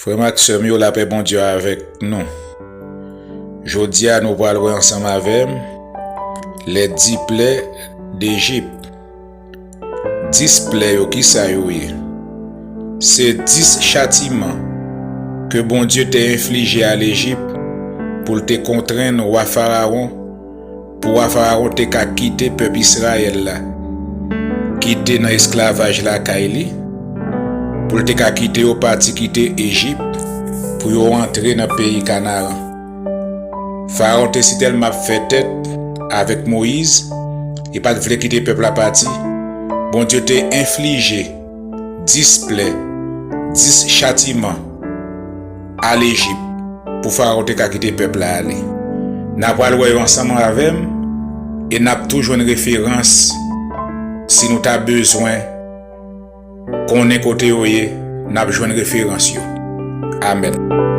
Frère Maxime, yo la paix bon Dieu avec nous. Jodi à nous parlerons ensemble avec les 10 plaies d'Égypte. 10 plaies qui ça yo. C'est 10 châtiments que bon Dieu t'a infligé à l'Égypte pour te contraindre roi Pharaon, pour roi Pharaon te quitter peuple Israël là, quitter dans esclavage là Kaili, pour te quitter au parti quitter Égypte pour rentrer dans le pays Canaan. Pharaon te si tellement fait tête avec Moïse, il pas voulu quitter peuple à parti. Bon Dieu t'a infligé 10 plaies, 10 châtiments à l'Égypte pour Pharaon te quitter peuple à aller. N'a pas le ensemble avec et n'a toujours une référence si nous avons besoin qu'on ait côté n'a besoin de référence. Amen.